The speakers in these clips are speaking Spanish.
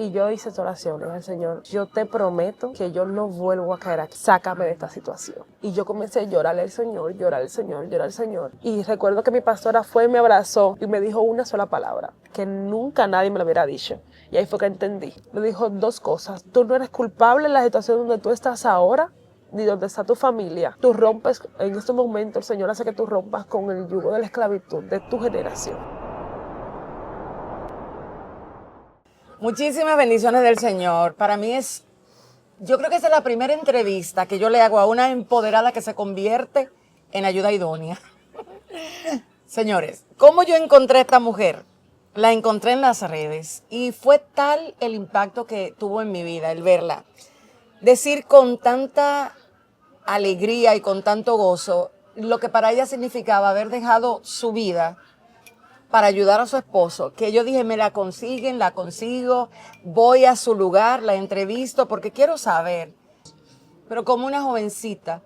Y yo hice esta oración al Señor. Yo te prometo que yo no vuelvo a caer aquí. Sácame de esta situación. Y yo comencé a llorarle al Señor, llorar al Señor, llorar al Señor. Y recuerdo que mi pastora fue y me abrazó y me dijo una sola palabra, que nunca nadie me lo hubiera dicho. Y ahí fue que entendí. Me dijo dos cosas. Tú no eres culpable en la situación donde tú estás ahora, ni donde está tu familia. Tú rompes, en este momento el Señor hace que tú rompas con el yugo de la esclavitud de tu generación. Muchísimas bendiciones del Señor. Para mí yo creo que esta es la primera entrevista que yo le hago a una empoderada que se convierte en ayuda idónea. Señores, ¿cómo yo encontré a esta mujer? La encontré en las redes y fue tal el impacto que tuvo en mi vida el verla. Decir con tanta alegría y con tanto gozo lo que para ella significaba haber dejado su vida para ayudar a su esposo, que yo dije, me la consiguen, la consigo, voy a su lugar, la entrevisto, porque quiero saber. Pero como una jovencita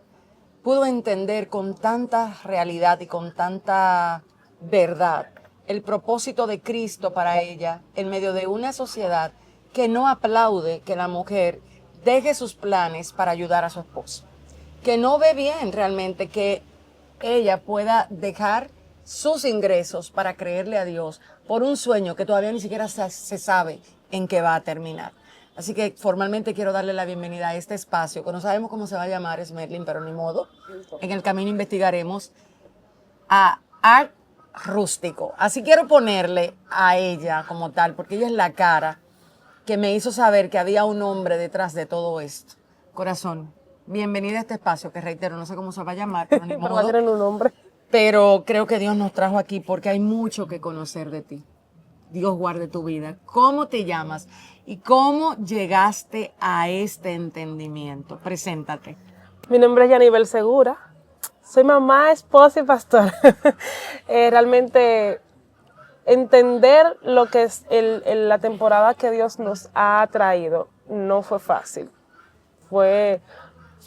pudo entender con tanta realidad y con tanta verdad el propósito de Cristo para ella en medio de una sociedad que no aplaude que la mujer deje sus planes para ayudar a su esposo, que no ve bien realmente que ella pueda dejar sus ingresos para creerle a Dios por un sueño que todavía ni siquiera se sabe en qué va a terminar. Así que formalmente quiero darle la bienvenida a este espacio, que no sabemos cómo se va a llamar, Esmerlin, pero ni modo. En el camino investigaremos a Art Rústico. Así quiero ponerle a ella como tal, porque ella es la cara que me hizo saber que había un hombre detrás de todo esto. Corazón, bienvenida a este espacio, que reitero, no sé cómo se va a llamar, pero ni modo. Va a tener un nombre. Pero creo que Dios nos trajo aquí porque hay mucho que conocer de ti. Dios guarde tu vida. ¿Cómo te llamas? ¿Y cómo llegaste a este entendimiento? Preséntate. Mi nombre es Yanibel Segura. Soy mamá, esposa y pastora. Realmente entender lo que es la temporada que Dios nos ha traído no fue fácil. Fue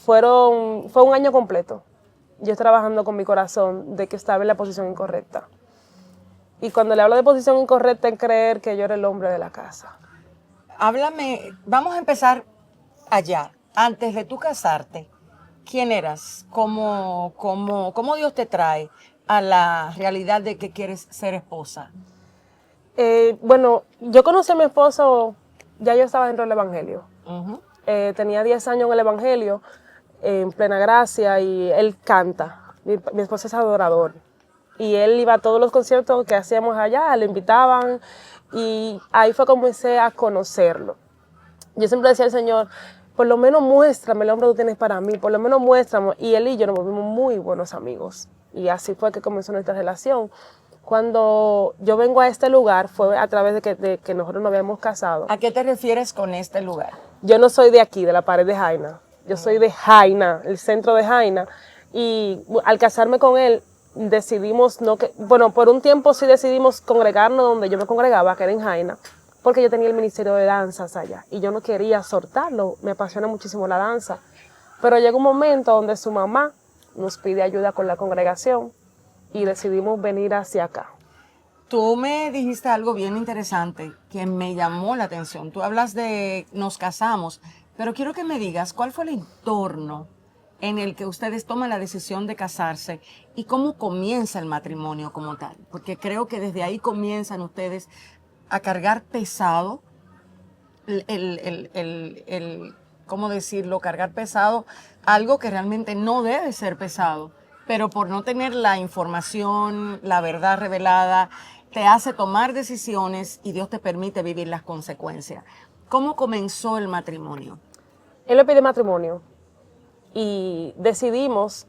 un año completo. Yo trabajando con mi corazón de que estaba en la posición incorrecta. Y cuando le hablo de posición incorrecta, es creer que yo era el hombre de la casa. Háblame, vamos a empezar allá. Antes de tú casarte, ¿quién eras? ¿Cómo Dios te trae a la realidad de que quieres ser esposa? Bueno, yo conocí a mi esposo, ya yo estaba dentro del Evangelio. Uh-huh. Tenía 10 años en el Evangelio, en plena gracia, y él canta. Mi esposo es adorador. Y él iba a todos los conciertos que hacíamos allá, le invitaban, y ahí fue como comencé a conocerlo. Yo siempre decía al Señor, por lo menos muéstrame el hombre que tú tienes para mí, por lo menos muéstrame. Y él y yo nos volvimos muy buenos amigos. Y así fue que comenzó nuestra relación. Cuando yo vengo a este lugar fue a través de que nosotros nos habíamos casado. ¿A qué te refieres con este lugar? Yo no soy de aquí, de la pared de Jaina. Yo soy de Jaina, el centro de Jaina. Y al casarme con él, decidimos, por un tiempo sí decidimos congregarnos donde yo me congregaba, que era en Jaina, porque yo tenía el ministerio de danzas allá. Y yo no quería soltarlo, me apasiona muchísimo la danza. Pero llegó un momento donde su mamá nos pide ayuda con la congregación y decidimos venir hacia acá. Tú me dijiste algo bien interesante que me llamó la atención. Tú hablas de nos casamos, pero quiero que me digas cuál fue el entorno en el que ustedes toman la decisión de casarse y cómo comienza el matrimonio como tal. Porque creo que desde ahí comienzan ustedes a cargar pesado ¿cómo decirlo? Cargar pesado algo que realmente no debe ser pesado, pero por no tener la información, la verdad revelada, te hace tomar decisiones y Dios te permite vivir las consecuencias. ¿Cómo comenzó el matrimonio? Él le pide matrimonio y decidimos,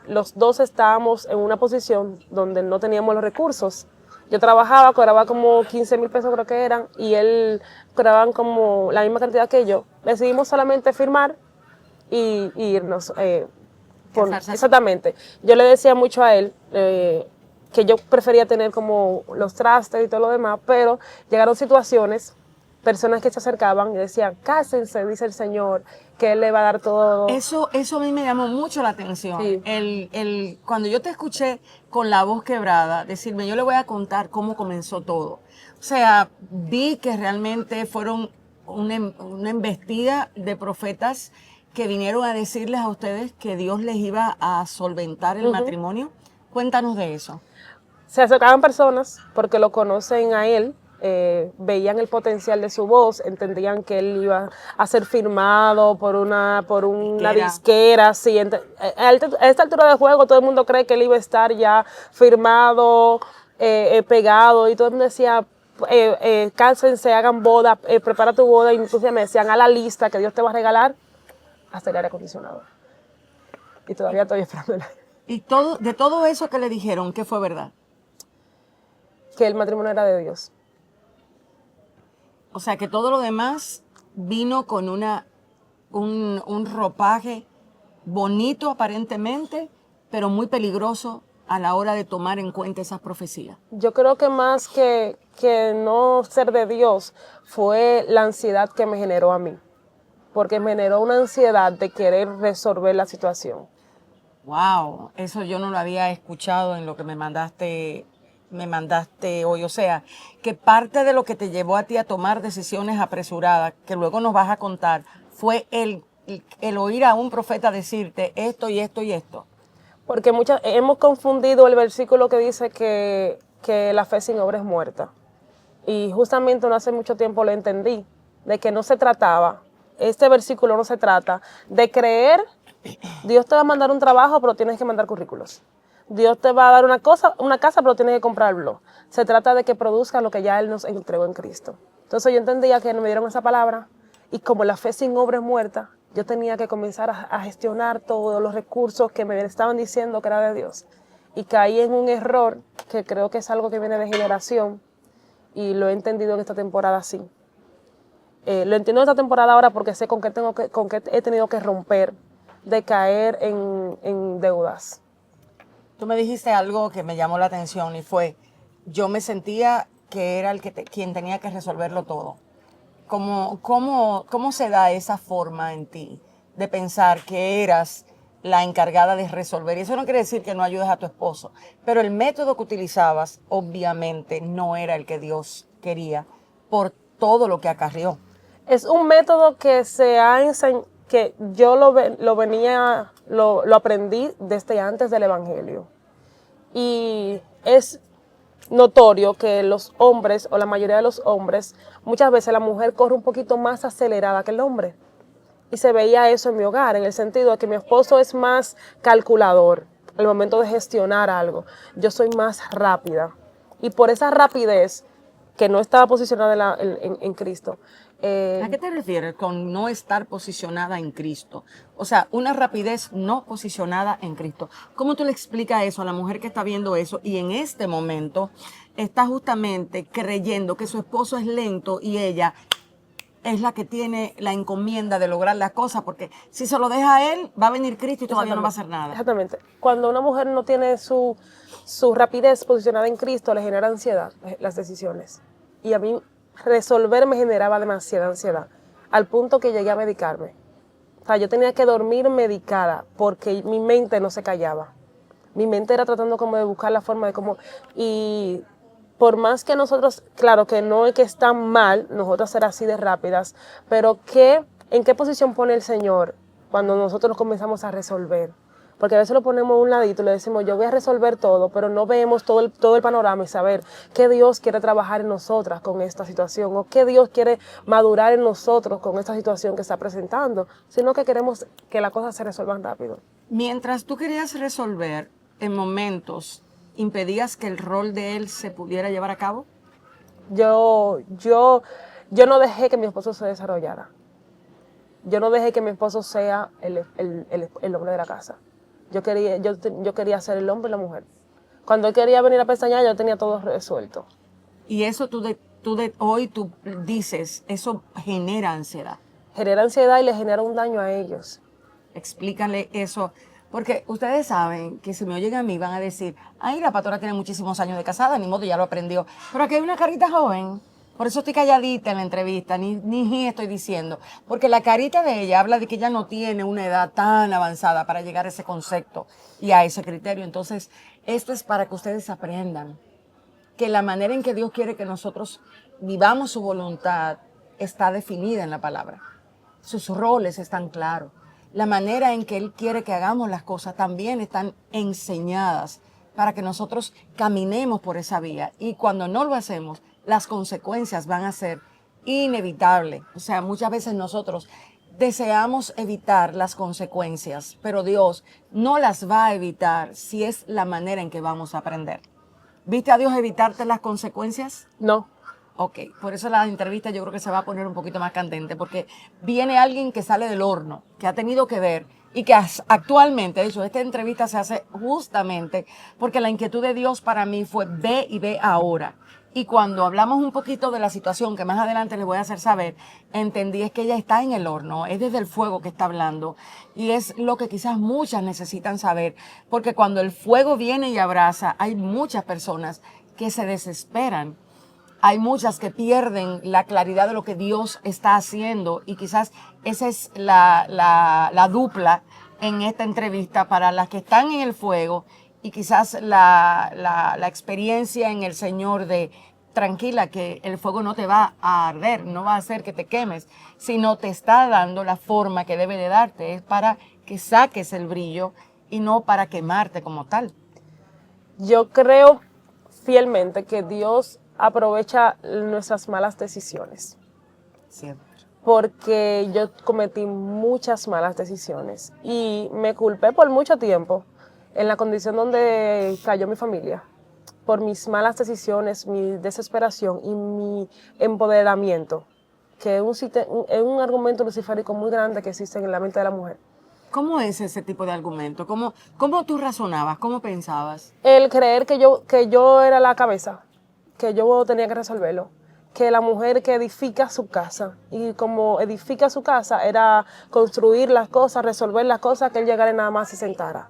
los dos estábamos en una posición donde no teníamos los recursos. Yo trabajaba, cobraba como 15,000 pesos creo que eran, y él cobraba como la misma cantidad que yo. Decidimos solamente firmar y irnos. Exactamente. Yo le decía mucho a él que yo prefería tener como los trastes y todo lo demás, pero llegaron situaciones personas que se acercaban y decían, cásense, dice el Señor, que Él le va a dar todo. Eso a mí me llamó mucho la atención. Sí. Cuando yo te escuché con la voz quebrada, decirme, yo le voy a contar cómo comenzó todo. O sea, vi que realmente fueron una embestida de profetas que vinieron a decirles a ustedes que Dios les iba a solventar el matrimonio. Cuéntanos de eso. Se acercaban personas porque lo conocen a Él, veían el potencial de su voz, entendían que Él iba a ser firmado por una disquera. Sí, a esta altura del juego todo el mundo cree que Él iba a estar ya firmado, pegado, y todo el mundo decía, cásense, hagan boda, prepara tu boda, y incluso me decían, a la lista que Dios te va a regalar hasta el aire acondicionado. Y todavía estoy esperando. Y de todo eso que le dijeron, ¿qué fue verdad? Que el matrimonio era de Dios. O sea, que todo lo demás vino con un ropaje bonito aparentemente, pero muy peligroso a la hora de tomar en cuenta esas profecías. Yo creo que más que no ser de Dios fue la ansiedad que me generó a mí, porque me generó una ansiedad de querer resolver la situación. Wow, eso yo no lo había escuchado en lo que me mandaste hoy. O sea, que parte de lo que te llevó a ti a tomar decisiones apresuradas, que luego nos vas a contar, fue el oír a un profeta decirte esto y esto y esto. Porque hemos confundido el versículo que dice que la fe sin obra es muerta. Y justamente no hace mucho tiempo lo entendí, de que no se trataba, este versículo no se trata de creer. Dios te va a mandar un trabajo, pero tienes que mandar currículos. Dios te va a dar una casa, pero tienes que comprarlo. Se trata de que produzca lo que ya Él nos entregó en Cristo. Entonces yo entendía que me dieron esa palabra, y como la fe sin obra es muerta, yo tenía que comenzar a gestionar todos los recursos que me estaban diciendo que era de Dios. Y caí en un error que creo que es algo que viene de generación, y lo he entendido en esta temporada así. Lo entiendo en esta temporada ahora porque sé con qué he tenido que romper, de caer en deudas. Tú me dijiste algo que me llamó la atención y fue, yo me sentía que era quien tenía que resolverlo todo. ¿Cómo se da esa forma en ti de pensar que eras la encargada de resolver? Y eso no quiere decir que no ayudes a tu esposo, pero el método que utilizabas obviamente no era el que Dios quería por todo lo que acarrió. Es un método que que yo lo aprendí desde antes del Evangelio. Y es notorio que los hombres, o la mayoría de los hombres, muchas veces la mujer corre un poquito más acelerada que el hombre. Y se veía eso en mi hogar, en el sentido de que mi esposo es más calculador al momento de gestionar algo. Yo soy más rápida. Y por esa rapidez, que no estaba posicionada en Cristo. ¿A qué te refieres con no estar posicionada en Cristo? O sea, una rapidez no posicionada en Cristo. ¿Cómo tú le explicas eso a la mujer que está viendo eso y en este momento está justamente creyendo que su esposo es lento y ella es la que tiene la encomienda de lograr las cosas? Porque si se lo deja a él, va a venir Cristo y todavía no va a hacer nada. Exactamente. Cuando una mujer no tiene su rapidez posicionada en Cristo, le genera ansiedad las decisiones. Y a mí resolver me generaba demasiada ansiedad, al punto que llegué a medicarme. O sea, yo tenía que dormir medicada porque mi mente no se callaba. Mi mente era tratando como de buscar la forma de cómo... Y por más que nosotros, claro que no es que está mal nosotros ser así de rápidas, pero ¿en qué posición pone el Señor cuando nosotros comenzamos a resolver? Porque a veces lo ponemos a un ladito y le decimos, yo voy a resolver todo, pero no vemos todo el panorama y saber qué Dios quiere trabajar en nosotras con esta situación, o qué Dios quiere madurar en nosotros con esta situación que está presentando, sino que queremos que las cosas se resuelvan rápido. Mientras tú querías resolver, en momentos, ¿impedías que el rol de él se pudiera llevar a cabo? Yo no dejé que mi esposo se desarrollara. Yo no dejé que mi esposo sea el hombre de la casa. Yo quería ser el hombre y la mujer. Cuando él quería venir a pestañear, yo tenía todo resuelto. Y eso hoy tú dices, eso genera ansiedad. Genera ansiedad y le genera un daño a ellos. Explícale eso. Porque ustedes saben que si me oyen a mí van a decir, ay, la pastora tiene muchísimos años de casada, ni modo, ya lo aprendió. Pero aquí hay una carita joven Por eso estoy calladita en la entrevista, ni estoy diciendo. Porque la carita de ella habla de que ella no tiene una edad tan avanzada para llegar a ese concepto y a ese criterio. Entonces, esto es para que ustedes aprendan que la manera en que Dios quiere que nosotros vivamos su voluntad está definida en la palabra. Sus roles están claros. La manera en que Él quiere que hagamos las cosas también están enseñadas para que nosotros caminemos por esa vía. Y cuando no lo hacemos, las consecuencias van a ser inevitables. O sea, muchas veces nosotros deseamos evitar las consecuencias, pero Dios no las va a evitar si es la manera en que vamos a aprender. ¿Viste a Dios evitarte las consecuencias? No. Ok, por eso la entrevista yo creo que se va a poner un poquito más candente, porque viene alguien que sale del horno, que ha tenido que ver y que actualmente, de hecho, esta entrevista se hace justamente porque la inquietud de Dios para mí fue ve y ve ahora. Y cuando hablamos un poquito de la situación, que más adelante les voy a hacer saber, entendí es que ella está en el horno, es desde el fuego que está hablando. Y es lo que quizás muchas necesitan saber, porque cuando el fuego viene y abraza, hay muchas personas que se desesperan. Hay muchas que pierden la claridad de lo que Dios está haciendo y quizás esa es la dupla en esta entrevista para las que están en el fuego y quizás la experiencia en el Señor de tranquila que el fuego no te va a arder, no va a hacer que te quemes, sino te está dando la forma que debe de darte, es para que saques el brillo y no para quemarte como tal. Yo creo fielmente que Dios aprovecha nuestras malas decisiones. Siempre. Porque yo cometí muchas malas decisiones y me culpé por mucho tiempo en la condición donde cayó mi familia, por mis malas decisiones, mi desesperación y mi empoderamiento, que es un argumento luciférico muy grande que existe en la mente de la mujer. ¿Cómo es ese tipo de argumento? ¿Cómo tú razonabas? ¿Cómo pensabas? El creer que yo era la cabeza, que yo tenía que resolverlo, que la mujer que edifica su casa, y como edifica su casa era construir las cosas, resolver las cosas, que él llegara y nada más se sentara.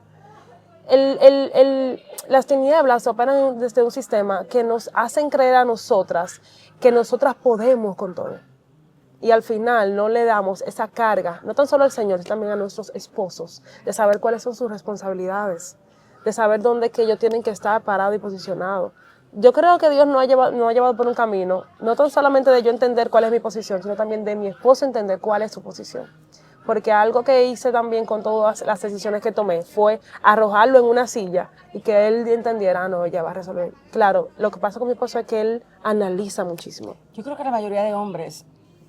Las tinieblas operan desde un sistema que nos hacen creer a nosotras que nosotras podemos con todo. Y al final no le damos esa carga, no tan solo al Señor, sino también a nuestros esposos, de saber cuáles son sus responsabilidades, de saber dónde que ellos tienen que estar parados y posicionados. Yo creo que Dios nos ha llevado por un camino, no tan solamente de yo entender cuál es mi posición, sino también de mi esposo entender cuál es su posición. Porque algo que hice también con todas las decisiones que tomé fue arrojarlo en una silla y que él entendiera, no, ella va a resolver. Claro, lo que pasa con mi esposo es que él analiza muchísimo. Yo creo que la mayoría de hombres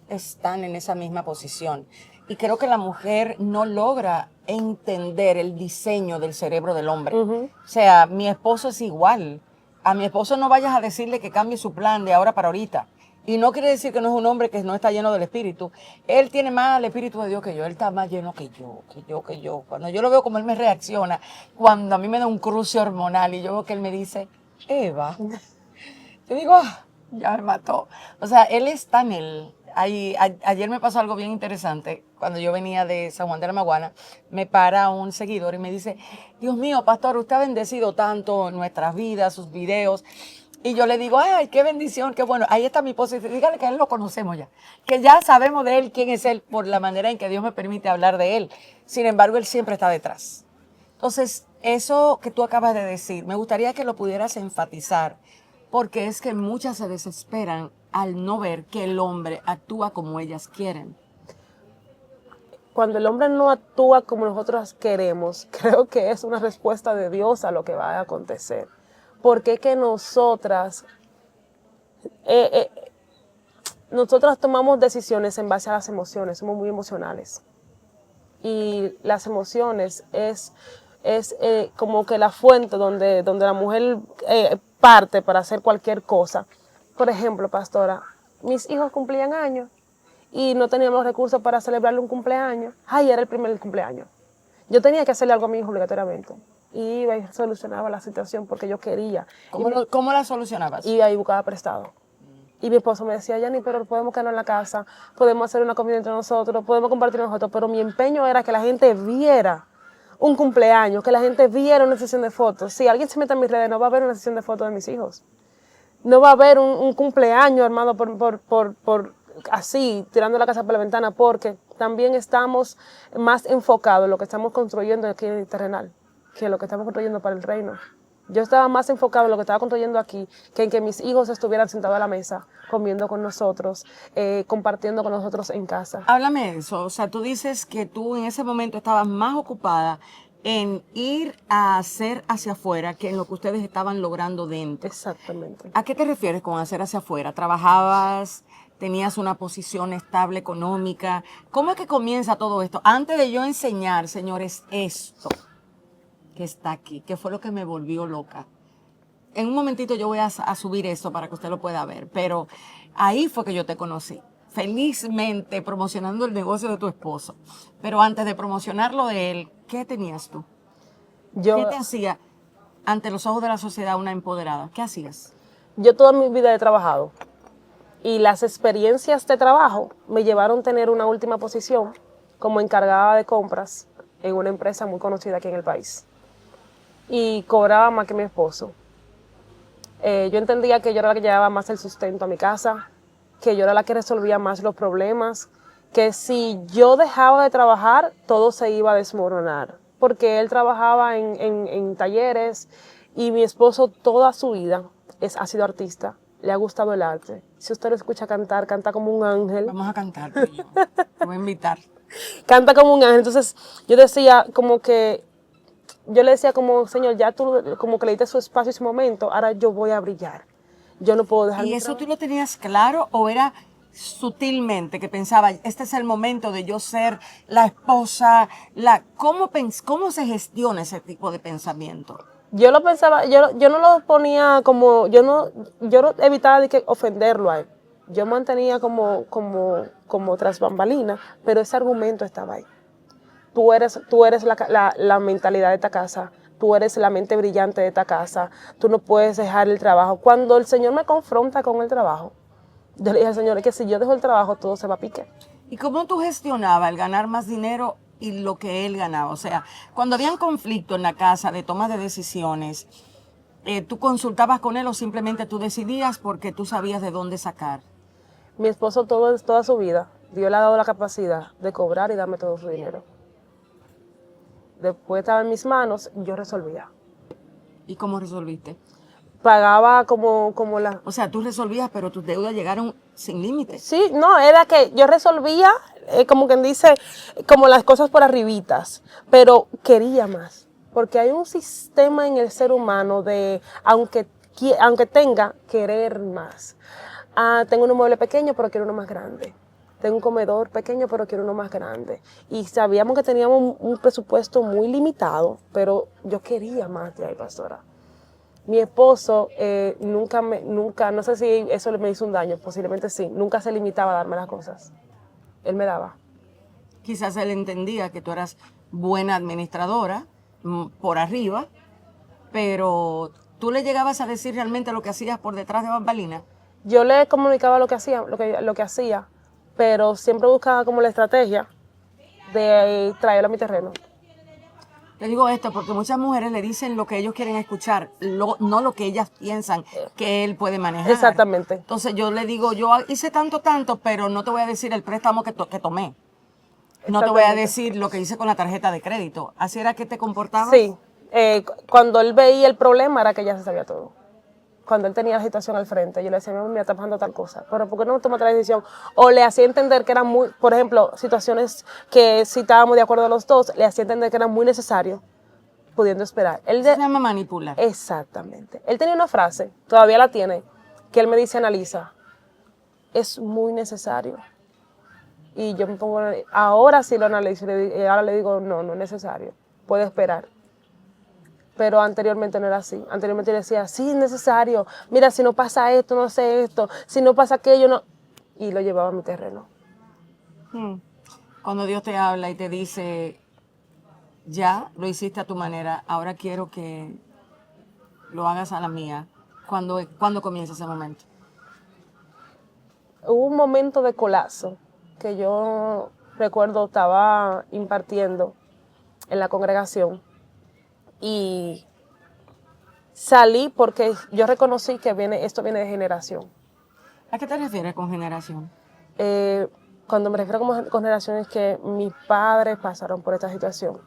están en esa misma posición. Y creo que la mujer no logra entender el diseño del cerebro del hombre. O sea, mi esposo es igual. A mi esposo no vayas a decirle que cambie su plan de ahora para ahorita. Y no quiere decir que no es un hombre que no está lleno del Espíritu. Él tiene más el Espíritu de Dios que yo. Él está más lleno que yo. Cuando yo lo veo como él me reacciona, cuando a mí me da un cruce hormonal y yo veo que él me dice, Eva, yo digo, ya me mató. O sea, él está en él. Ayer me pasó algo bien interesante. Cuando yo venía de San Juan de la Maguana, me para un seguidor y me dice, Dios mío, pastor, usted ha bendecido tanto nuestras vidas, sus videos. Y yo le digo, ay, qué bendición, qué bueno. Ahí está mi esposo. Y dígale que a él lo conocemos ya. Que ya sabemos de él, quién es él, por la manera en que Dios me permite hablar de él. Sin embargo, él siempre está detrás. Entonces, eso que tú acabas de decir, me gustaría que lo pudieras enfatizar. Porque es que muchas se desesperan al no ver que el hombre actúa como ellas quieren. Cuando el hombre no actúa como nosotros queremos, creo que es una respuesta de Dios a lo que va a acontecer. Porque es que nosotras tomamos decisiones en base a las emociones, somos muy emocionales. Y las emociones es como que la fuente donde la mujer parte para hacer cualquier cosa. Por ejemplo, pastora, mis hijos cumplían años y no teníamos recursos para celebrarle un cumpleaños. Ay, era el primer cumpleaños. Yo tenía que hacerle algo a mi hijo obligatoriamente. Y iba y solucionaba la situación porque yo quería. ¿Cómo la solucionabas? Iba y buscaba prestado. Y mi esposo me decía, Yanni, pero podemos quedarnos en la casa, podemos hacer una comida entre nosotros, podemos compartir nosotros. Pero mi empeño era que la gente viera un cumpleaños, que la gente viera una sesión de fotos. Si alguien se mete en mis redes, no va a ver una sesión de fotos de mis hijos. No va a haber un cumpleaños armado por así, tirando la casa por la ventana, porque también estamos más enfocados en lo que estamos construyendo aquí en el terrenal, que lo que estamos construyendo para el reino. Yo estaba más enfocado en lo que estaba construyendo aquí, que en que mis hijos estuvieran sentados a la mesa, comiendo con nosotros, compartiendo con nosotros en casa. Háblame de eso. O sea, tú dices que tú en ese momento estabas más ocupada en ir a hacer hacia afuera que en lo que ustedes estaban logrando dentro. Exactamente. ¿A qué te refieres con hacer hacia afuera? ¿Trabajabas? ¿Tenías una posición estable económica? ¿Cómo es que comienza todo esto? Antes de yo enseñar, señores, esto que está aquí, que fue lo que me volvió loca. En un momentito yo voy a subir esto para que usted lo pueda ver, pero ahí fue que yo te conocí. Felizmente promocionando el negocio de tu esposo. Pero antes de promocionarlo de él, ¿qué tenías tú? Yo, ¿Qué te hacía ante los ojos de la sociedad una empoderada? ¿Qué hacías? yo toda mi vida he trabajado y las experiencias de trabajo me llevaron a tener una última posición como encargada de compras en una empresa muy conocida aquí en el país. Y cobraba más que mi esposo. Yo entendía que yo era la que llevaba más el sustento a mi casa, que yo era la que resolvía más los problemas, que si yo dejaba de trabajar, todo se iba a desmoronar, porque él trabajaba en talleres y mi esposo toda su vida ha sido artista, le ha gustado el arte. Si usted lo escucha cantar, canta como un ángel. Vamos a cantar, tú y yo. Te voy a invitar. Canta como un ángel. Entonces yo decía como que, yo le decía como, Señor, ya tú como que le diste su espacio y su momento, ahora yo voy a brillar. Yo no puedo dejar ¿Y mi eso tú trabajo. lo tenías claro o era sutilmente que pensaba, este es el momento de yo ser la esposa, cómo se gestiona ese tipo de pensamiento? Yo lo pensaba, yo no lo ponía como, yo no evitaba de que ofenderlo a él. Yo mantenía como tras bambalina, pero ese argumento estaba ahí. Tú eres la mentalidad de esta casa, tú eres la mente brillante de esta casa, tú no puedes dejar el trabajo. Cuando el Señor me confronta con el trabajo, yo le dije al Señor, es que si yo dejo el trabajo, todo se va a pique. ¿Y cómo tú gestionabas el ganar más dinero y lo que él ganaba? O sea, cuando habían conflicto en la casa de toma de decisiones, ¿tú consultabas con él o simplemente tú decidías porque tú sabías de dónde sacar? Mi esposo toda su vida, Dios le ha dado la capacidad de cobrar y darme todo su dinero. Después estaba en mis manos, yo resolvía. ¿Y cómo resolviste? Pagaba como la... O sea, tú resolvías, pero tus deudas llegaron sin límites. Sí, no, era que yo resolvía, como quien dice, como las cosas por arribitas, pero quería más. Porque hay un sistema en el ser humano de, aunque tenga, querer más. Tengo un mueble pequeño, pero quiero uno más grande. Tengo un comedor pequeño, pero quiero uno más grande. Y sabíamos que teníamos un presupuesto muy limitado, pero yo quería más de ahí, pastora. Mi esposo nunca, no sé si eso me hizo un daño, posiblemente sí, nunca se limitaba a darme las cosas. Él me daba. Quizás él entendía que tú eras buena administradora por arriba, pero tú le llegabas a decir realmente lo que hacías por detrás de bambalinas. Yo le comunicaba lo que hacía, lo que hacía, pero siempre buscaba como la estrategia de traerlo a mi terreno. Te digo esto porque muchas mujeres le dicen lo que ellos quieren escuchar, no lo que ellas piensan que él puede manejar. Exactamente. Entonces yo le digo, yo hice tanto, pero no te voy a decir el préstamo que tomé. No te voy a decir lo que hice con la tarjeta de crédito. ¿Así era que te comportabas? Sí. Cuando él veía el problema era que ya se sabía todo. Cuando él tenía la situación al frente, yo le decía, mira, está pasando tal cosa, pero ¿por qué no tomaste la decisión? O le hacía entender que eran muy, por ejemplo, situaciones que si estábamos de acuerdo los dos, le hacía entender que era muy necesario, pudiendo esperar. Se llama manipular. Exactamente. Él tenía una frase, todavía la tiene, que él me dice, analiza, es muy necesario. Y yo me pongo, ahora sí lo analizo, y ahora le digo, no es necesario, puede esperar. Pero anteriormente no era así. Anteriormente yo decía, sí, es necesario. Mira, si no pasa esto, no sé esto. Si no pasa aquello, no. Y lo llevaba a mi terreno. Cuando Dios te habla y te dice, ya lo hiciste a tu manera, ahora quiero que lo hagas a la mía. ¿Cuándo comienza ese momento? Hubo un momento de colapso que yo recuerdo estaba impartiendo en la congregación y Salí porque yo reconocí que esto viene de generación. ¿A qué te refieres con generación? Cuando me refiero con generación es que mis padres pasaron por esta situación.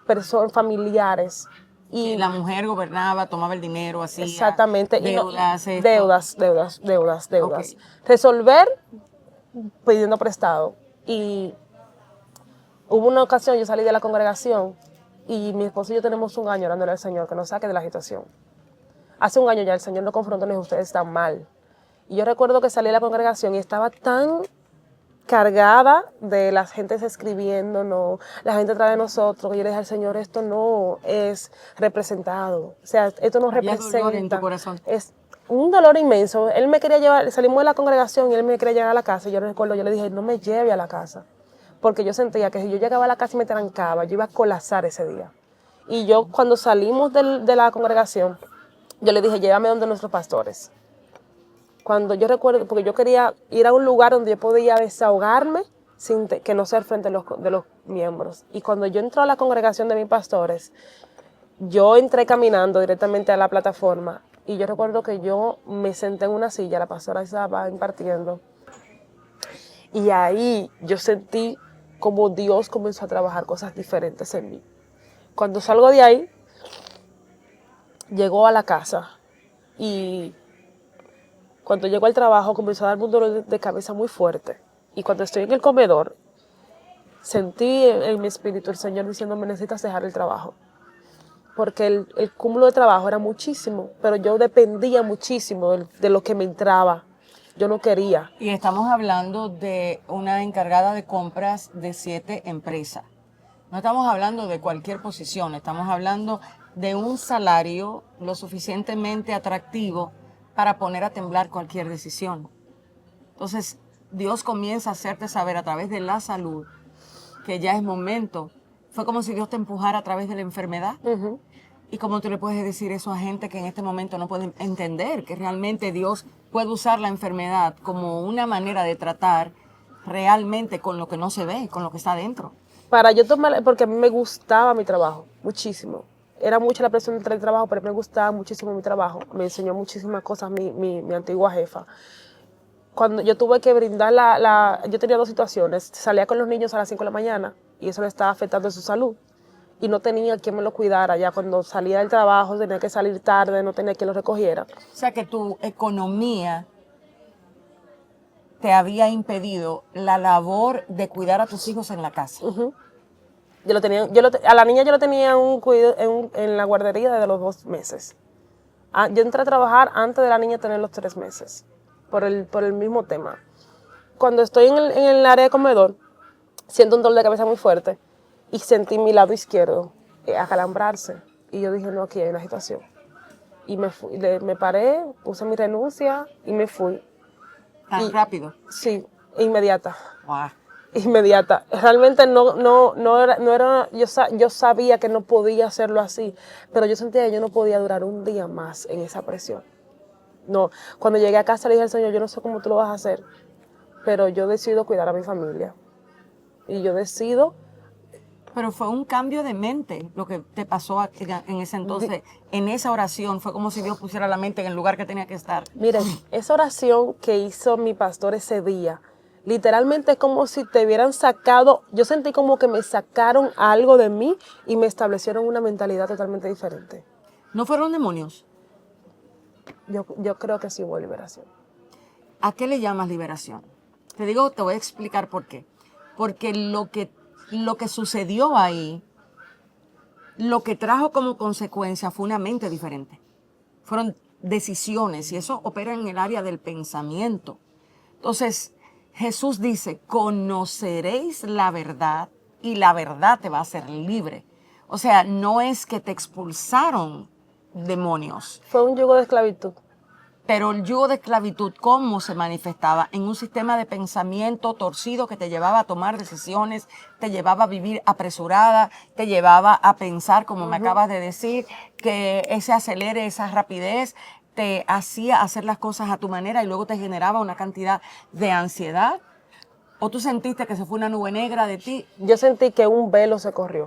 Personas familiares. Que la mujer gobernaba, tomaba el dinero, hacía Exactamente. deudas, esto. Deudas. Ok. Resolver pidiendo prestado. Y hubo una ocasión, yo salí de la congregación y mi esposo y yo tenemos un año orándole al Señor que nos saque de la situación. Hace un año ya el Señor nos confrontó y nos dijo, ustedes están mal. Y yo recuerdo que salí de la congregación y estaba tan cargada de las gentes escribiéndonos, la gente atrás de nosotros, que yo le dije al Señor, esto no es representado, o sea, esto no Había representa. dolor en tu corazón. Es un dolor inmenso. Él me quería llevar, salimos de la congregación y él me quería llevar a la casa. Y yo recuerdo, yo le dije, no me lleve a la casa, porque yo sentía que si yo llegaba a la casa y me trancaba, yo iba a colapsar ese día. Y yo cuando salimos de la congregación, yo le dije, llévame donde nuestros pastores. Cuando yo recuerdo, porque yo quería ir a un lugar donde yo podía desahogarme sin que no ser frente de los miembros. Y cuando yo entré a la congregación de mis pastores, yo entré caminando directamente a la plataforma y yo recuerdo que yo me senté en una silla, la pastora estaba impartiendo, y ahí yo sentí como Dios comenzó a trabajar cosas diferentes en mí. Cuando salgo de ahí, llegó a la casa y cuando llego al trabajo comenzó a darme un dolor de cabeza muy fuerte. Y cuando estoy en el comedor, sentí en mi espíritu el Señor diciéndome, necesitas dejar el trabajo. Porque el cúmulo de trabajo era muchísimo, pero yo dependía muchísimo de lo que me entraba. Yo no quería. Y estamos hablando de una encargada de compras de 7 empresas. No estamos hablando de cualquier posición, estamos hablando de un salario lo suficientemente atractivo para poner a temblar cualquier decisión. Entonces, Dios comienza a hacerte saber a través de la salud que ya es momento. Fue como si Dios te empujara a través de la enfermedad. Uh-huh. ¿Y cómo tú le puedes decir eso a gente que en este momento no puede entender que realmente Dios puede usar la enfermedad como una manera de tratar realmente con lo que no se ve, con lo que está dentro? Para yo tomar, porque a mí me gustaba mi trabajo, muchísimo. Era mucha la presión del trabajo, pero a mí me gustaba muchísimo mi trabajo. Me enseñó muchísimas cosas mi antigua jefa. Cuando yo tuve que brindar yo tenía 2 situaciones. Salía con los niños a las 5 de la mañana y eso le estaba afectando su salud. Y no tenía quien me lo cuidara. Ya cuando salía del trabajo tenía que salir tarde, no tenía quien lo recogiera. O sea que tu economía te había impedido la labor de cuidar a tus hijos en la casa. Uh-huh. A la niña yo lo tenía en la guardería desde los 2 meses. Yo entré a trabajar antes de la niña tener los 3 meses, por el mismo tema. Cuando estoy en el área de comedor, siento un dolor de cabeza muy fuerte y sentí mi lado izquierdo acalambrarse. Y yo dije, no, aquí hay una agitación. Y me paré, puse mi renuncia y me fui. ¿Tan rápido? Sí, inmediata. Wow. Inmediata. Realmente no era yo sabía que no podía hacerlo así, pero yo sentía que yo no podía durar un día más en esa presión. No, cuando llegué a casa le dije al Señor, yo no sé cómo tú lo vas a hacer, pero yo decido cuidar a mi familia. Y yo decido. Pero fue un cambio de mente lo que te pasó en ese entonces. En esa oración fue como si Dios pusiera la mente en el lugar que tenía que estar. Miren, esa oración que hizo mi pastor ese día, literalmente es como si te hubieran sacado, yo sentí como que me sacaron algo de mí y me establecieron una mentalidad totalmente diferente. ¿No fueron demonios? Yo creo que sí hubo liberación. ¿A qué le llamas liberación? Te voy a explicar por qué. Porque lo que sucedió ahí, lo que trajo como consecuencia fue una mente diferente. Fueron decisiones y eso opera en el área del pensamiento. Entonces, Jesús dice, conoceréis la verdad y la verdad te va a hacer libre. O sea, no es que te expulsaron demonios. Fue un yugo de esclavitud. Pero el yugo de esclavitud, ¿cómo se manifestaba? En un sistema de pensamiento torcido que te llevaba a tomar decisiones, te llevaba a vivir apresurada, te llevaba a pensar, como me acabas de decir, que ese acelere, esa rapidez, te hacía hacer las cosas a tu manera y luego te generaba una cantidad de ansiedad. ¿O tú sentiste que se fue una nube negra de ti? Yo sentí que un velo se corrió.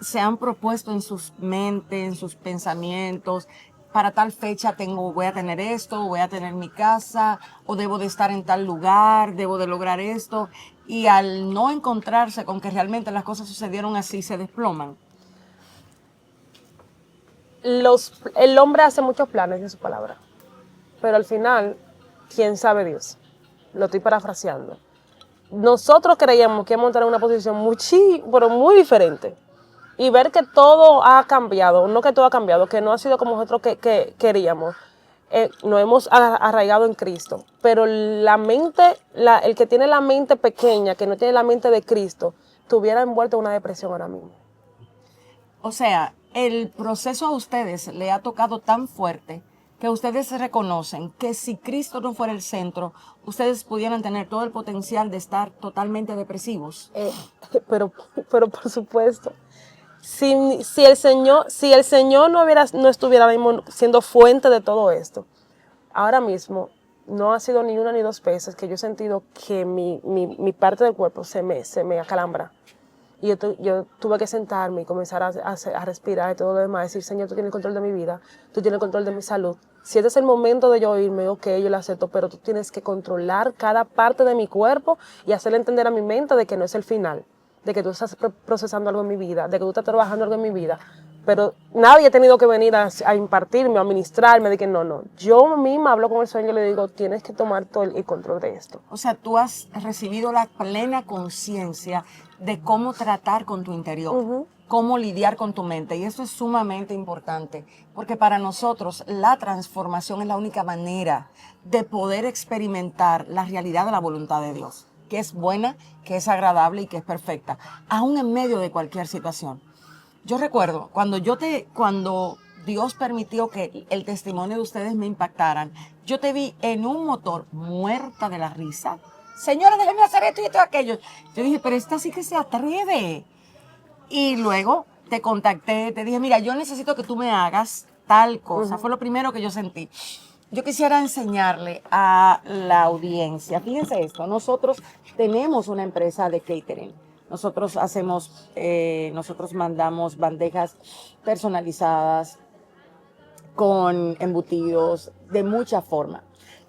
se han propuesto en sus mentes, en sus pensamientos? Para tal fecha voy a tener esto, voy a tener mi casa, o debo de estar en tal lugar, debo de lograr esto. Y al no encontrarse con que realmente las cosas sucedieron así, se desploman. El hombre hace muchos planes en su palabra, pero al final, ¿quién sabe Dios? Lo estoy parafraseando. Nosotros creíamos que íbamos a estar en una posición pero muy diferente. Y ver que todo ha cambiado, no que todo ha cambiado, que no ha sido como nosotros que queríamos. Nos hemos arraigado en Cristo. Pero la mente, el que tiene la mente pequeña, que no tiene la mente de Cristo, estuviera envuelto en una depresión ahora mismo. O sea, el proceso a ustedes le ha tocado tan fuerte que ustedes reconocen que si Cristo no fuera el centro, ustedes pudieran tener todo el potencial de estar totalmente depresivos. Pero, pero por supuesto, si el Señor no estuviera ahora mismo siendo fuente de todo esto, ahora mismo no ha sido ni una ni dos veces que yo he sentido que mi parte del cuerpo se me acalambra. Y yo tuve que sentarme y comenzar a respirar y todo lo demás, decir, Señor, tú tienes el control de mi vida, tú tienes el control de mi salud. Si este es el momento de yo irme, ok, yo lo acepto, pero tú tienes que controlar cada parte de mi cuerpo y hacerle entender a mi mente de que no es el final, de que tú estás procesando algo en mi vida, de que tú estás trabajando algo en mi vida. Pero nadie ha tenido que venir a impartirme, a ministrarme, de que no. Yo misma hablo con el Señor y le digo, tienes que tomar todo el control de esto. O sea, tú has recibido la plena conciencia de cómo tratar con tu interior, cómo lidiar con tu mente. Y eso es sumamente importante, porque para nosotros la transformación es la única manera de poder experimentar la realidad de la voluntad de Dios, que es buena, que es agradable y que es perfecta, aún en medio de cualquier situación. Yo recuerdo cuando Dios permitió que el testimonio de ustedes me impactaran, yo te vi en un motor muerta de la risa. Señora, déjeme hacer esto y esto y aquello. Yo dije, pero esta sí que se atreve. Y luego te contacté, te dije, mira, yo necesito que tú me hagas tal cosa. Fue lo primero que yo sentí. Yo quisiera enseñarle a la audiencia. Fíjense esto, nosotros tenemos una empresa de catering. Nosotros mandamos bandejas personalizadas con embutidos de mucha forma.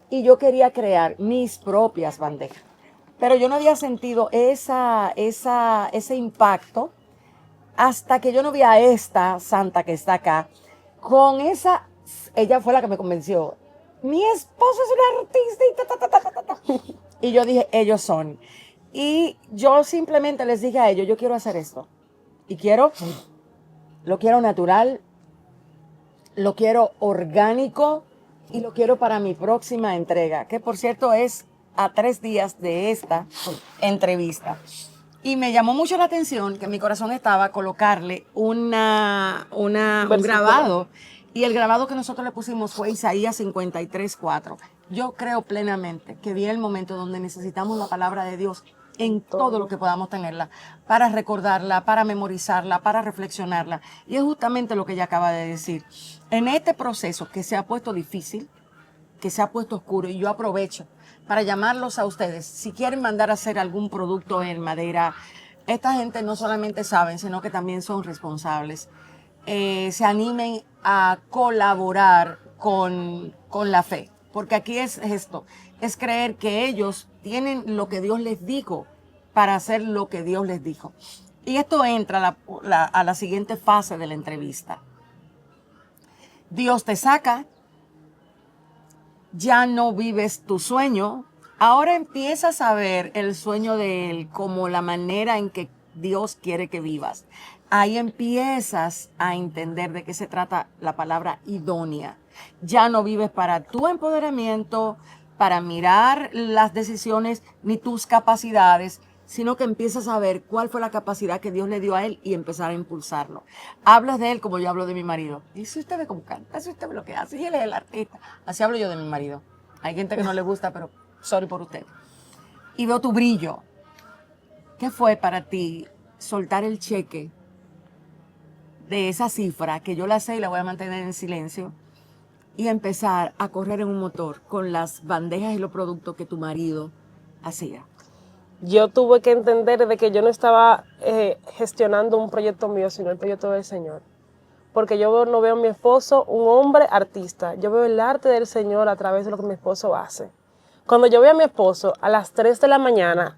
Y yo quería crear mis propias bandejas. Pero yo no había sentido ese impacto hasta que yo no vi a esta santa que está acá. Ella fue la que me convenció. Mi esposo es un artista y yo dije, ellos son. Y yo simplemente les dije a ellos, yo quiero hacer esto. Y lo quiero natural, lo quiero orgánico y lo quiero para mi próxima entrega, que por cierto es a 3 días de esta entrevista. Y me llamó mucho la atención que en mi corazón estaba colocarle un grabado. Y el grabado que nosotros le pusimos fue Isaías 53:4. Yo creo plenamente que viene el momento donde necesitamos la palabra de Dios en todo lo que podamos tenerla, para recordarla, para memorizarla, para reflexionarla. Y es justamente lo que ella acaba de decir. En este proceso que se ha puesto difícil, que se ha puesto oscuro, y yo aprovecho para llamarlos a ustedes, si quieren mandar a hacer algún producto en madera, esta gente no solamente saben, sino que también son responsables. Se animen a colaborar con la fe, porque aquí es esto, es creer que ellos tienen lo que Dios les dijo para hacer lo que Dios les dijo. Y esto entra a la siguiente fase de la entrevista. Dios te saca, ya no vives tu sueño, ahora empiezas a ver el sueño de Él como la manera en que Dios quiere que vivas. Ahí empiezas a entender de qué se trata la palabra idónea. Ya no vives para tu empoderamiento, para mirar las decisiones ni tus capacidades, sino que empiezas a ver cuál fue la capacidad que Dios le dio a él y empezar a impulsarlo. Hablas de él como yo hablo de mi marido. Y si usted ve cómo canta, si usted ve lo que hace, y él es el artista. Así hablo yo de mi marido. Hay gente que no le gusta, pero sorry por usted. Y veo tu brillo. ¿Qué fue para ti soltar el cheque de esa cifra, que yo la sé y la voy a mantener en silencio, y empezar a correr en un motor con las bandejas y los productos que tu marido hacía? yo tuve que entender de que yo no estaba gestionando un proyecto mío, sino el proyecto del Señor. Porque yo no veo a mi esposo un hombre artista, yo veo el arte del Señor a través de lo que mi esposo hace. Cuando yo veo a mi esposo a las 3 de la mañana,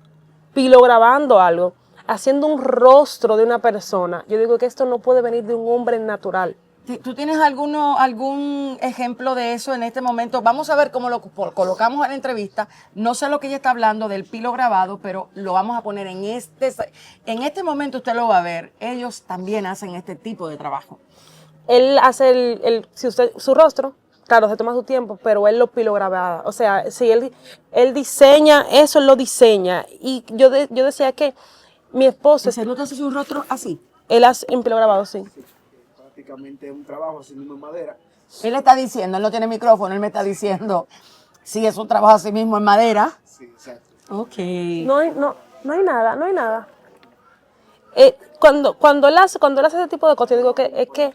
pilograbando algo, haciendo un rostro de una persona, yo digo que esto no puede venir de un hombre natural. ¿Tú tienes algún ejemplo de eso en este momento? Vamos a ver cómo lo colocamos en la entrevista. No sé lo que ella está hablando del pilo grabado, pero lo vamos a poner en este momento. Usted lo va a ver. Ellos también hacen este tipo de trabajo. Él hace su rostro, claro, se toma su tiempo, pero él lo pilograba. O sea, si él diseña, eso él lo diseña. Y yo decía que mi esposo... ¿Se nota su rostro así? Él hace en pilograbado, sí. Prácticamente un trabajo así mismo en madera. Él está diciendo, él no tiene micrófono, él me está diciendo, sí, es un trabajo así mismo en madera. Sí, exacto. Ok. No hay nada. Cuando él hace ese tipo de cosas, yo digo que es que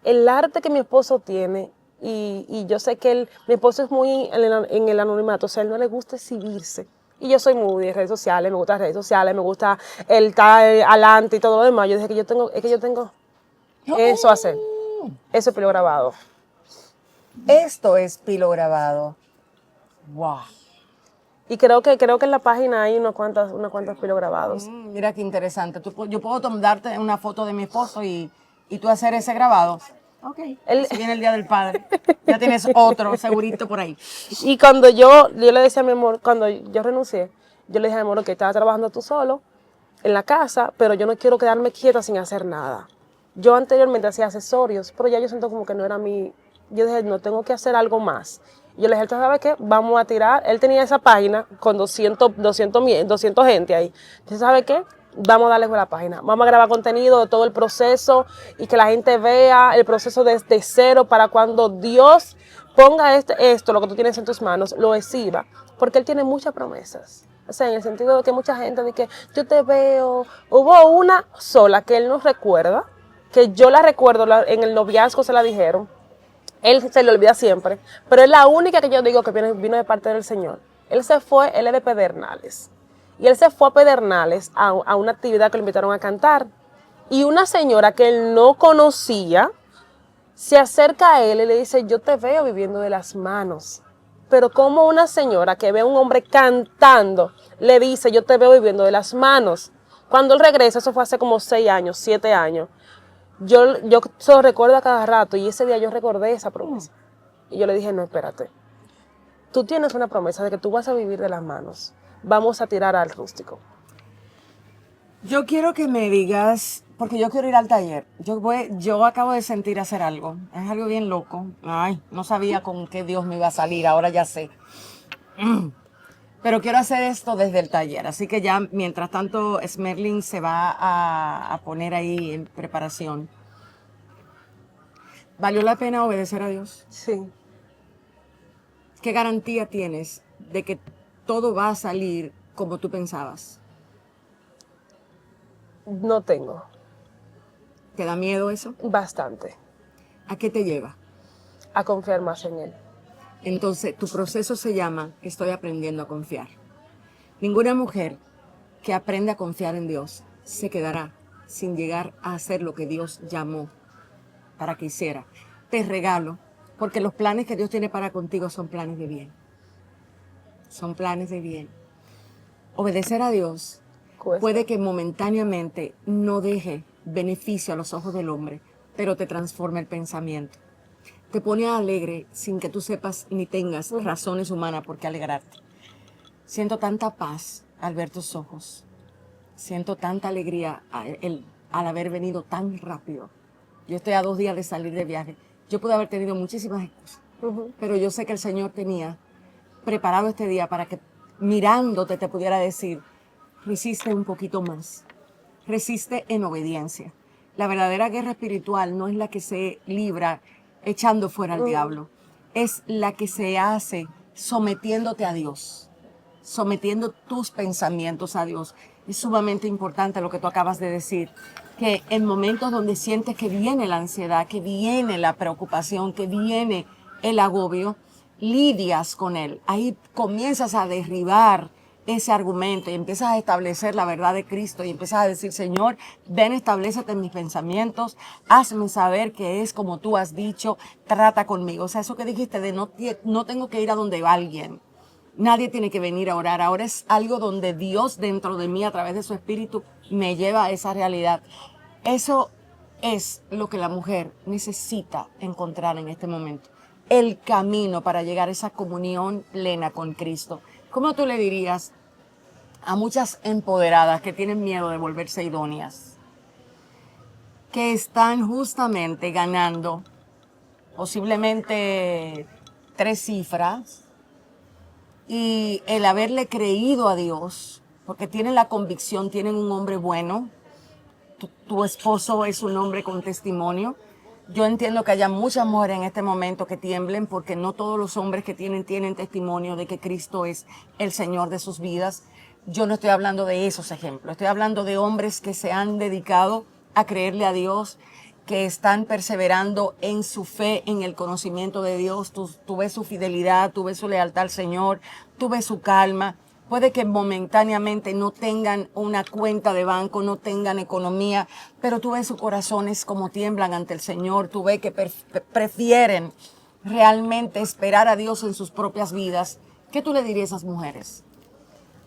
el arte que mi esposo tiene, y yo sé que mi esposo es muy en el anonimato, o sea, a él no le gusta exhibirse. Y yo soy muy de redes sociales, me gusta las redes sociales, me gusta el estar adelante y todo lo demás. Yo dije que yo tengo eso a hacer. Eso es pilo grabado. Esto es pilo grabado. Wow. Y creo que en la página hay unas cuantas pilo grabados. Mira qué interesante. Yo puedo darte una foto de mi esposo y tú hacer ese grabado. Ok. Si viene el Día del Padre, ya tienes otro segurito por ahí. Y cuando yo le decía a mi amor, cuando yo renuncié, yo le dije a mi amor que estaba trabajando tú solo en la casa, pero yo no quiero quedarme quieta sin hacer nada. Yo anteriormente hacía accesorios, pero ya yo siento como que no era mi... Yo dije, no, tengo que hacer algo más. Y yo le dije, ¿sabes qué? Vamos a tirar. Él tenía esa página con 200 gente ahí. Entonces, ¿sabes qué? Vamos a darle con la página. Vamos a grabar contenido de todo el proceso y que la gente vea el proceso desde cero para cuando Dios ponga esto, lo que tú tienes en tus manos, lo exhiba. Porque Él tiene muchas promesas. O sea, en el sentido de que mucha gente dice que yo te veo. Hubo una sola que Él nos recuerda, que yo la recuerdo, en el noviazgo se la dijeron. Él se le olvida siempre, pero es la única que yo digo que vino de parte del Señor. Él es de Pedernales. Y él se fue a Pedernales a una actividad que lo invitaron a cantar. Y una señora que él no conocía se acerca a él y le dice, yo te veo viviendo de las manos. Pero como una señora que ve a un hombre cantando, le dice, yo te veo viviendo de las manos. Cuando él regresa, eso fue hace como 6 años, 7 años, yo se lo recuerdo a cada rato y ese día yo recordé esa promesa. Y yo le dije, no, espérate. Tú tienes una promesa de que tú vas a vivir de las manos. Vamos a tirar al rústico. Yo quiero que me digas, porque yo quiero ir al taller. Yo acabo de sentir hacer algo. Es algo bien loco. Ay, no sabía con qué Dios me iba a salir, ahora ya sé. Pero quiero hacer esto desde el taller. Así que ya, mientras tanto, Smerling se va a poner ahí en preparación. ¿Valió la pena obedecer a Dios? Sí. ¿Qué garantía tienes de que todo va a salir como tú pensabas? No tengo. ¿Te da miedo eso? Bastante. ¿A qué te lleva? A confiar más en Él. Entonces, tu proceso se llama Estoy aprendiendo a confiar. Ninguna mujer que aprende a confiar en Dios se quedará sin llegar a hacer lo que Dios llamó para que hiciera. Te regalo, porque los planes que Dios tiene para contigo son planes de bien. Son planes de bien. Obedecer a Dios puede que momentáneamente no deje beneficio a los ojos del hombre, pero te transforma el pensamiento. Te pone alegre sin que tú sepas ni tengas razones humanas por qué alegrarte. Siento tanta paz al ver tus ojos. Siento tanta alegría al haber venido tan rápido. Yo estoy a 2 días de salir de viaje. Yo pude haber tenido muchísimas excusas, pero yo sé que el Señor tenía preparado este día para que mirándote te pudiera decir, resiste un poquito más. Resiste en obediencia. La verdadera guerra espiritual no es la que se libra echando fuera al diablo. Es la que se hace sometiéndote a Dios, sometiendo tus pensamientos a Dios. Es sumamente importante lo que tú acabas de decir, que en momentos donde sientes que viene la ansiedad, que viene la preocupación, que viene el agobio, lidias con él. Ahí comienzas a derribar ese argumento y empiezas a establecer la verdad de Cristo y empiezas a decir, Señor, ven, establécete en mis pensamientos, hazme saber que es como tú has dicho, trata conmigo. O sea, eso que dijiste de no tengo que ir a donde va alguien. Nadie tiene que venir a orar. Ahora es algo donde Dios dentro de mí, a través de su espíritu, me lleva a esa realidad. Eso es lo que la mujer necesita encontrar en este momento. El camino para llegar a esa comunión plena con Cristo. ¿Cómo tú le dirías a muchas empoderadas que tienen miedo de volverse idóneas, que están justamente ganando posiblemente 3 cifras y el haberle creído a Dios, porque tienen la convicción, tienen un hombre bueno, tu esposo es un hombre con testimonio? Yo entiendo que haya muchas mujeres en este momento que tiemblen porque no todos los hombres que tienen testimonio de que Cristo es el Señor de sus vidas. Yo no estoy hablando de esos ejemplos, estoy hablando de hombres que se han dedicado a creerle a Dios, que están perseverando en su fe, en el conocimiento de Dios. Tú ves su fidelidad, tú ves su lealtad al Señor, tú ves su calma. Puede que momentáneamente no tengan una cuenta de banco, no tengan economía, pero tú ves sus corazones como tiemblan ante el Señor. Tú ves que prefieren realmente esperar a Dios en sus propias vidas. ¿Qué tú le dirías a esas mujeres?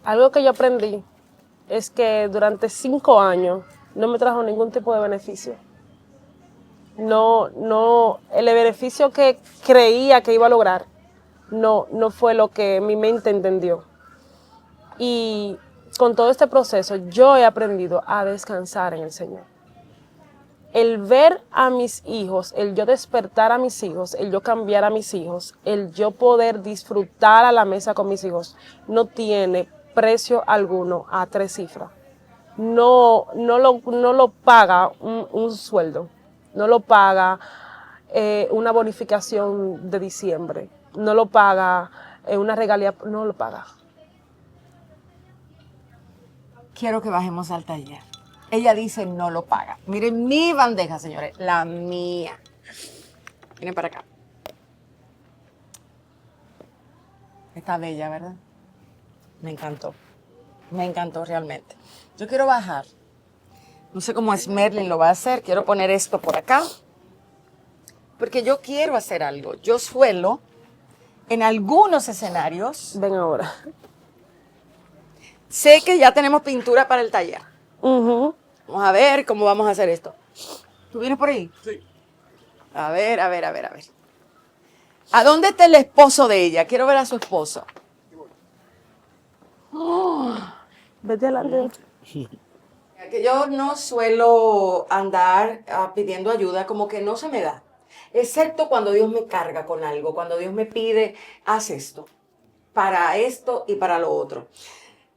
Algo que yo aprendí es que durante 5 años no me trajo ningún tipo de beneficio. El beneficio que creía que iba a lograr no fue lo que mi mente entendió. Y con todo este proceso yo he aprendido a descansar en el Señor. El ver a mis hijos, el yo despertar a mis hijos, el yo cambiar a mis hijos, el yo poder disfrutar a la mesa con mis hijos, no tiene precio alguno a 3 cifras. No lo paga un sueldo, no lo paga una bonificación de diciembre, no lo paga una regalía, no lo paga. Quiero que bajemos al taller. Ella dice no lo paga. Miren mi bandeja, señores, la mía. Miren para acá. Está bella, ¿verdad? Me encantó realmente. Yo quiero bajar. No sé cómo Merlin lo va a hacer. Quiero poner esto por acá. Porque yo quiero hacer algo. Yo suelo, en algunos escenarios, Ven ahora. sé que ya tenemos pintura para el taller. Uh-huh. Vamos a ver cómo vamos a hacer esto. ¿Tú vienes por ahí? Sí. A ver. ¿A dónde está el esposo de ella? Quiero ver a su esposo. Vete adelante. Que yo no suelo andar pidiendo ayuda, como que no se me da. Excepto cuando Dios me carga con algo, cuando Dios me pide, haz esto y para lo otro.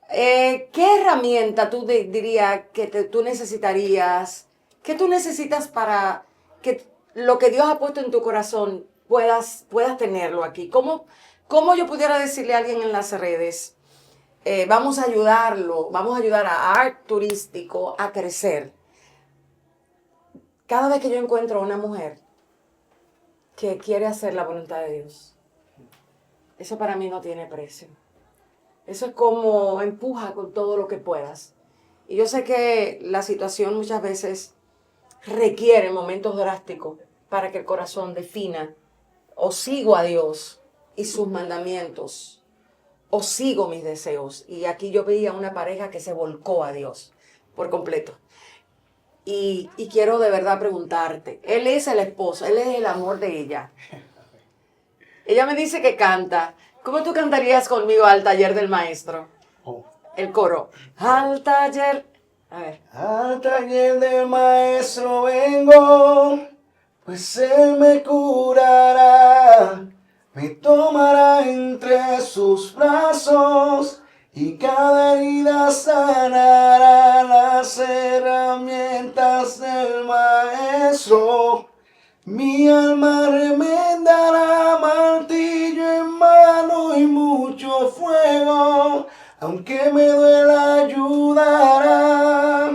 ¿Qué herramienta tú dirías que tú necesitarías? ¿Qué tú necesitas para que lo que Dios ha puesto en tu corazón puedas tenerlo aquí? ¿Cómo yo pudiera decirle a alguien en las redes, vamos a ayudarlo, vamos a ayudar a Art Turístico a crecer? Cada vez que yo encuentro a una mujer que quiere hacer la voluntad de Dios, eso para mí no tiene precio. Eso es como empuja con todo lo que puedas. Y yo sé que la situación muchas veces requiere momentos drásticos para que el corazón defina o sigo a Dios y sus mandamientos o sigo mis deseos. Y aquí yo veía una pareja que se volcó a Dios por completo. Y quiero de verdad preguntarte, él es el esposo, él es el amor de ella. Ella me dice que canta. ¿Cómo tú cantarías conmigo al taller del maestro? El coro. Al taller. A ver. Al taller del maestro vengo, pues él me curará, me tomará entre sus brazos y cada herida sanará. Las herramientas del maestro mi alma remendará, martillo en mano y mucho fuego, aunque me duela ayudará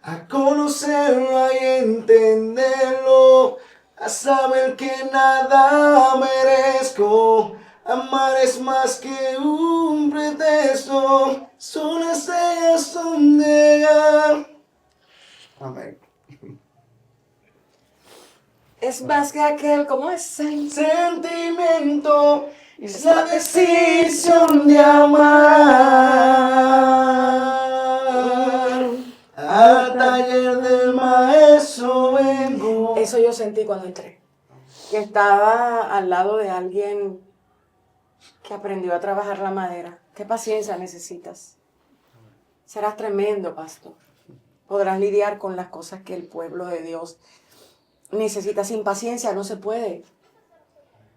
a conocerlo y entenderlo, a saber que nada merezco. Amar es más que un pretexto, Solo estrellas son llegar. Amén. Es más que aquel, ¿cómo es? Sentimiento es la decisión de amar. Al taller del maestro vengo. Eso yo sentí cuando entré. Que estaba al lado de alguien que aprendió a trabajar la madera. ¿Qué paciencia necesitas? Serás tremendo, pastor. Podrás lidiar con las cosas que el pueblo de Dios necesita. Sin paciencia no se puede.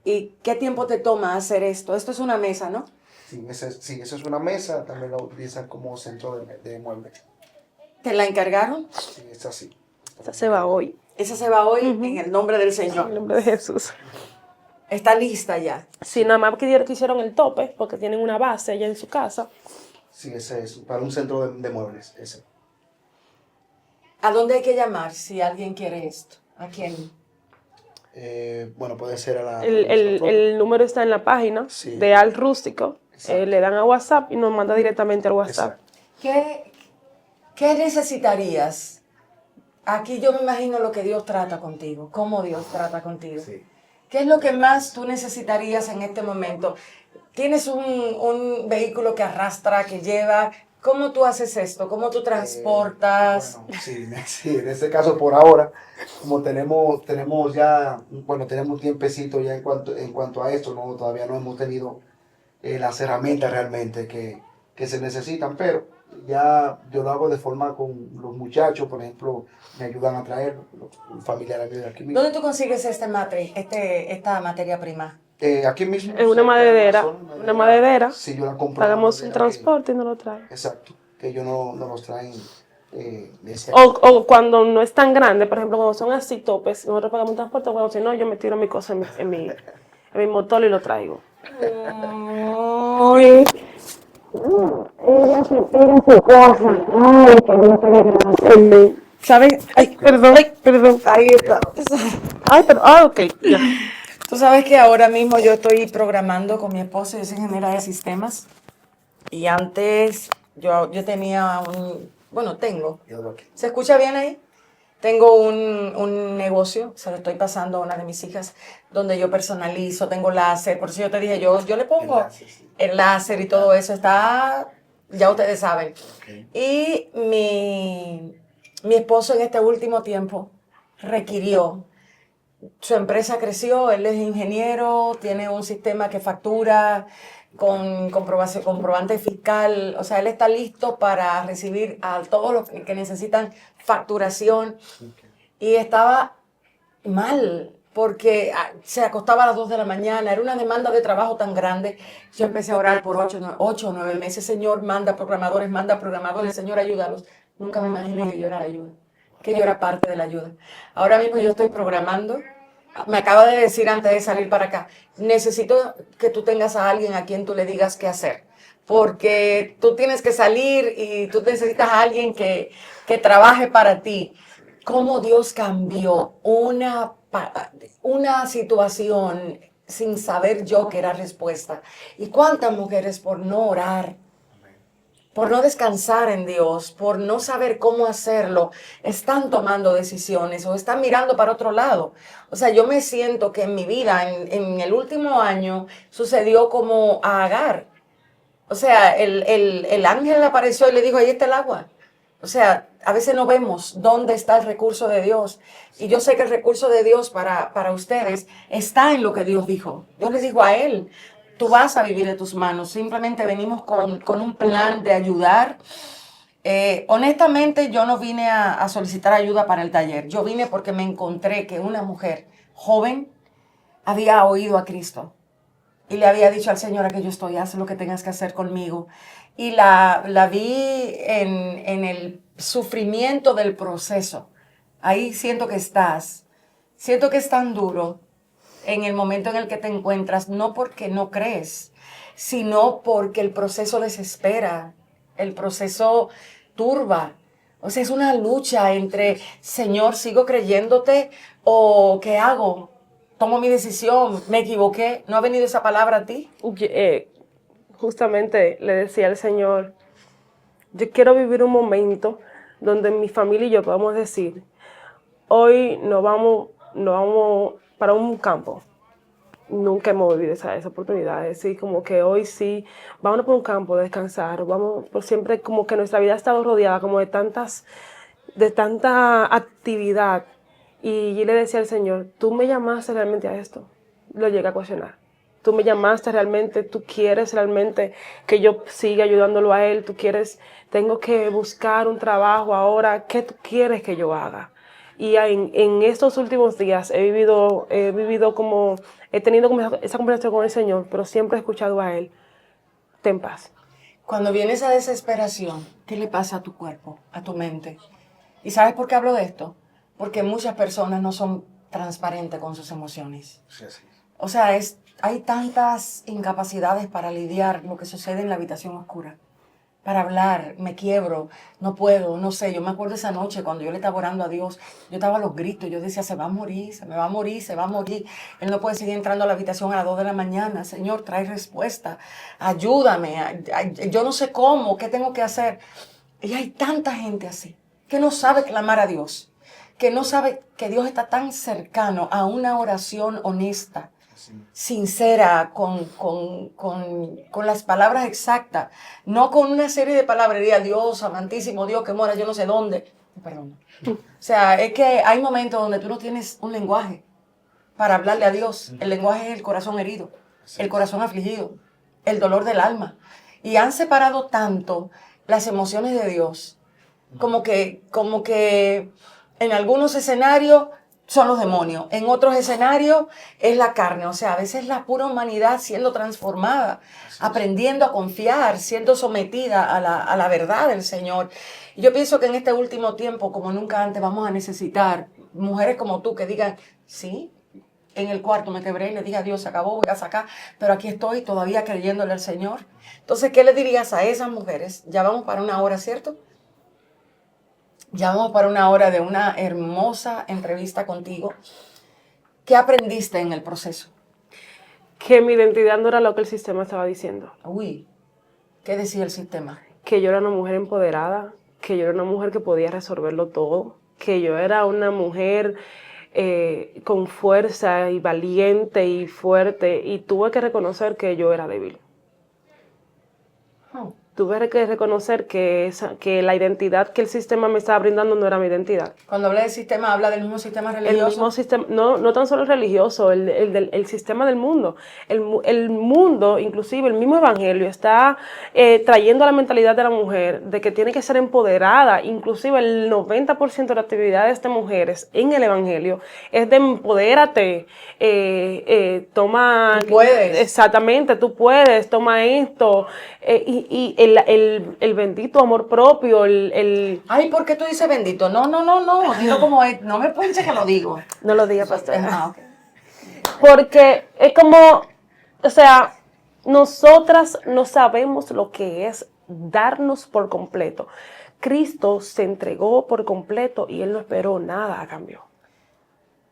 ¿Y qué tiempo te toma hacer esto? Esto es una mesa, ¿no? Sí, eso es una mesa, también lo utilizan como centro de muebles. ¿Te la encargaron? Sí, es así. Esta se va hoy, Esa se va hoy en el nombre del en Señor. el nombre de Jesús. Está lista ya. Sí, nada más que hicieron el tope, porque tienen una base allá en su casa. Sí, ese es para un centro de muebles, ese. ¿A dónde hay que llamar si alguien quiere esto? ¿A quién? Bueno, puede ser a la... El número está en la página Sí. de Al Rústico. Exacto. Le dan a WhatsApp y nos manda directamente al WhatsApp. Exacto. ¿Qué necesitarías? Aquí yo me imagino lo que Dios trata contigo, cómo Dios trata contigo. Sí. ¿Qué es lo que más tú necesitarías en este momento? ¿Tienes un vehículo que arrastra, que lleva? ¿Cómo tú haces esto? ¿Cómo tú transportas? Bueno, sí, en este caso por ahora, como tenemos ya, bueno, tenemos un tiempecito ya en cuanto a esto, ¿no? Todavía no hemos tenido las herramientas realmente que se necesitan, pero ya yo lo hago de forma con los muchachos, por ejemplo, me ayudan a traer un familiar mío de aquí mismo. ¿Dónde tú consigues esta materia prima? Aquí mismo. En una maderera. Sí, yo la compro. Pagamos en un una madera transporte y nos lo traen. Exacto, que ellos no los traen de ese O cuando no es tan grande, por ejemplo, cuando son así topes, nosotros pagamos un transporte, cuando si no, yo me tiro mi cosa en mi motor y lo traigo. ¿Sabes? Ay, perdón. Ahí está. Ok. Ya. Tú sabes que ahora mismo yo estoy programando con mi esposo, yo soy ingeniera de sistemas. Y antes yo tenía tengo. Yo aquí. ¿Se escucha bien ahí? Tengo un negocio, se lo estoy pasando a una de mis hijas, donde yo personalizo, tengo láser, por eso yo te dije, yo le pongo El láser, sí. el láser y todo eso, está, ya ustedes saben. Okay. Y mi esposo en este último tiempo requirió, su empresa creció, él es ingeniero, tiene un sistema que factura con comprobante fiscal, o sea, él está listo para recibir a todos los que necesitan facturación y estaba mal porque se acostaba a las 2 de la mañana, era una demanda de trabajo tan grande. Yo empecé a orar por 8 o 9 meses, Señor, manda programadores, Señor, ayúdalos. Nunca me imaginé que yo era la ayuda, que yo era parte de la ayuda. Ahora mismo yo estoy programando. Me acaba de decir antes de salir para acá, necesito que tú tengas a alguien a quien tú le digas qué hacer, porque tú tienes que salir y tú necesitas a alguien que trabaje para ti. Cómo Dios cambió una situación sin saber yo que era respuesta. Y cuántas mujeres por no orar, por no descansar en Dios, por no saber cómo hacerlo, están tomando decisiones o están mirando para otro lado. O sea, yo me siento que en mi vida, en el último año, sucedió como a Agar. O sea, el ángel apareció y le dijo, ahí está el agua. O sea, a veces no vemos dónde está el recurso de Dios. Y yo sé que el recurso de Dios para ustedes está en lo que Dios dijo. Dios les dijo a él, tú vas a vivir de tus manos. Simplemente venimos con un plan de ayudar. Honestamente, yo no vine a solicitar ayuda para el taller. Yo vine porque me encontré que una mujer joven había oído a Cristo y le había dicho al Señor, aquí yo estoy, haz lo que tengas que hacer conmigo. Y la vi en el sufrimiento del proceso. Ahí siento que estás. Siento que es tan duro en el momento en el que te encuentras, no porque no crees, sino porque el proceso desespera, el proceso turba. O sea, es una lucha entre, Señor, ¿sigo creyéndote o qué hago? Tomo mi decisión, me equivoqué, ¿no ha venido esa palabra a ti? Justamente le decía al Señor, Yo quiero vivir un momento donde mi familia y yo podamos decir, hoy nos vamos para un campo. Nunca hemos vivido esa oportunidad. Es decir, como que hoy sí, vámonos por un campo a descansar. Vamos por siempre, como que nuestra vida ha estado rodeada como de tanta actividad. Y yo le decía al Señor, tú me llamaste realmente a esto. Lo llegué a cuestionar. Tú me llamaste realmente, tú quieres realmente que yo siga ayudándolo a él, tú quieres, tengo que buscar un trabajo ahora, ¿qué tú quieres que yo haga? Y en estos últimos días he vivido como, he tenido como esa conversación con el Señor, pero siempre he escuchado a Él, ten paz. Cuando viene esa desesperación, ¿qué le pasa a tu cuerpo, a tu mente? ¿Y sabes por qué hablo de esto? Porque muchas personas no son transparentes con sus emociones. Sí, así. O sea, hay tantas incapacidades para lidiar lo que sucede en la habitación oscura. Para hablar, me quiebro, no puedo, no sé. Yo me acuerdo esa noche cuando yo le estaba orando a Dios, yo estaba a los gritos, yo decía, se va a morir, se me va a morir, se va a morir. Él no puede seguir entrando a la habitación a las 2 de la mañana. Señor, trae respuesta, ayúdame, yo no sé cómo, qué tengo que hacer. Y hay tanta gente así, que no sabe clamar a Dios, que no sabe que Dios está tan cercano a una oración honesta, sincera, con las palabras exactas, no con una serie de palabrerías, Dios, amantísimo Dios, que mora yo no sé dónde. Perdón. O sea, es que hay momentos donde tú no tienes un lenguaje para hablarle a Dios. El lenguaje es el corazón herido, el corazón afligido, el dolor del alma. Y han separado tanto las emociones de Dios, como que en algunos escenarios son los demonios, en otros escenarios es la carne, o sea, a veces la pura humanidad siendo transformada, aprendiendo a confiar, siendo sometida a la verdad del Señor. Y yo pienso que en este último tiempo, como nunca antes, vamos a necesitar mujeres como tú que digan, sí, en el cuarto me quebré y le dije a Dios, se acabó, voy a sacar, pero aquí estoy todavía creyéndole al Señor. Entonces, ¿qué le dirías a esas mujeres? Ya vamos para una hora, ¿cierto? Ya vamos para una hora de una hermosa entrevista contigo. ¿Qué aprendiste en el proceso? Que mi identidad no era lo que el sistema estaba diciendo. Uy, ¿qué decía el sistema? Que yo era una mujer empoderada, que yo era una mujer que podía resolverlo todo, que yo era una mujer con fuerza y valiente y fuerte, y tuve que reconocer que yo era débil. Tuve que reconocer que la identidad que el sistema me estaba brindando no era mi identidad. Cuando habla del sistema, habla del mismo sistema religioso. El mismo sistema, no tan solo religioso, el sistema del mundo. El mundo, inclusive el mismo evangelio, está trayendo a la mentalidad de la mujer de que tiene que ser empoderada. Inclusive el 90% de las actividades de mujeres en el evangelio es de empodérate, toma... Tú puedes. Exactamente, tú puedes, toma esto. Y el bendito amor propio, Ay, ¿por qué tú dices bendito? No, dilo como es. No me ponches que lo digo. No lo diga, pastora. Ah, ok. Porque es como, o sea, nosotras no sabemos lo que es darnos por completo. Cristo se entregó por completo y Él no esperó nada a cambio.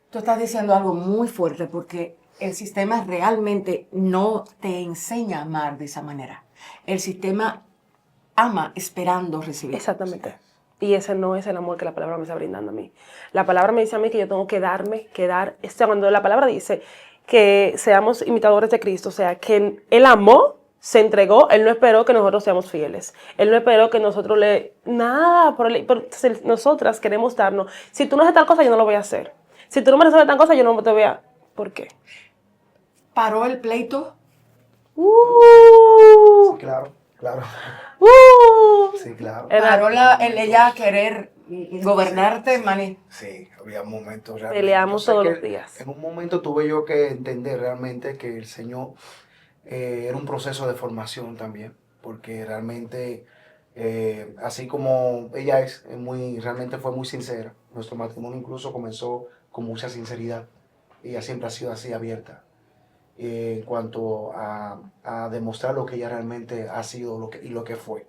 Tú estás diciendo algo muy fuerte porque el sistema realmente no te enseña a amar de esa manera. El sistema ama esperando recibir. Exactamente. Y ese no es el amor que la palabra me está brindando a mí. La palabra me dice a mí que yo tengo que darme, cuando la palabra dice que seamos imitadores de Cristo, o sea, que Él amó, se entregó, Él no esperó que nosotros seamos fieles. Él no esperó que nosotros nada, nosotras queremos darnos. Si tú no haces tal cosa, yo no lo voy a hacer. Si tú no me resuelves tal cosa, yo no te voy a... ¿Por qué? ¿Paró el pleito? Sí, claro, claro. Sí, claro. ¿Paró ella querer gobernarte, Manny? Sí, había momentos realmente. Peleamos Yo sé todos que los días. En un momento tuve yo que entender realmente que el Señor era un proceso de formación también, porque realmente, así como ella realmente fue muy sincera, nuestro matrimonio incluso comenzó con mucha sinceridad. Ella siempre ha sido así abierta en cuanto a demostrar lo que ella realmente ha sido y lo que fue.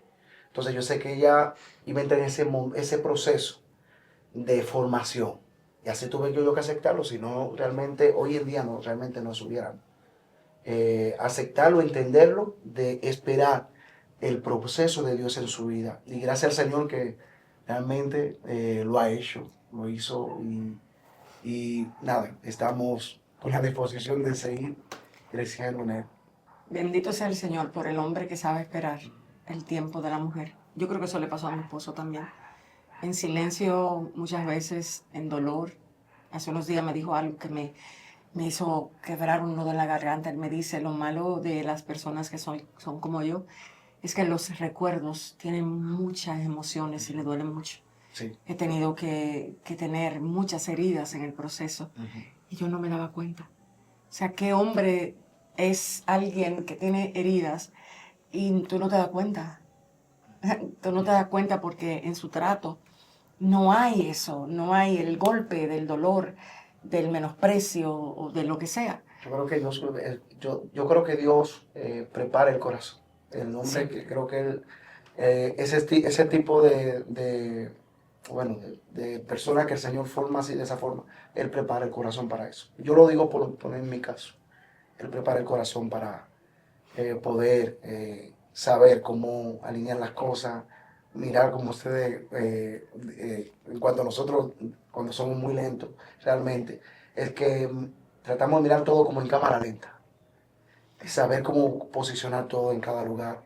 Entonces yo sé que ella iba a entrar en ese proceso de formación. Y así tuve yo que aceptarlo, si no realmente hoy en día realmente no estuviéramos. Aceptarlo, entenderlo, de esperar el proceso de Dios en su vida. Y gracias al Señor que realmente lo ha hecho, lo hizo y nada, estamos con la disposición de seguir creciendo en Él. Bendito sea el Señor por el hombre que sabe esperar el tiempo de la mujer. Yo creo que eso le pasó a mi esposo también. En silencio, muchas veces, en dolor. Hace unos días me dijo algo que me hizo quebrar un nudo en la garganta. Él me dice, lo malo de las personas que son como yo es que los recuerdos tienen muchas emociones y le duelen mucho. Sí. He tenido que tener muchas heridas en el proceso y yo no me daba cuenta. O sea, ¿qué hombre es alguien que tiene heridas y tú no te das cuenta? Tú no te das cuenta porque en su trato no hay eso, no hay el golpe del dolor, del menosprecio o de lo que sea. Yo creo que Dios, yo creo que Dios prepara el corazón. El hombre, Sí. que creo que él, ese tipo de persona que el Señor forma así de esa forma, Él prepara el corazón para eso. Yo lo digo por poner en mi caso. Él prepara el corazón para poder saber cómo alinear las cosas, mirar como ustedes, en cuanto a nosotros, cuando somos muy lentos, realmente, es que tratamos de mirar todo como en cámara lenta, saber cómo posicionar todo en cada lugar,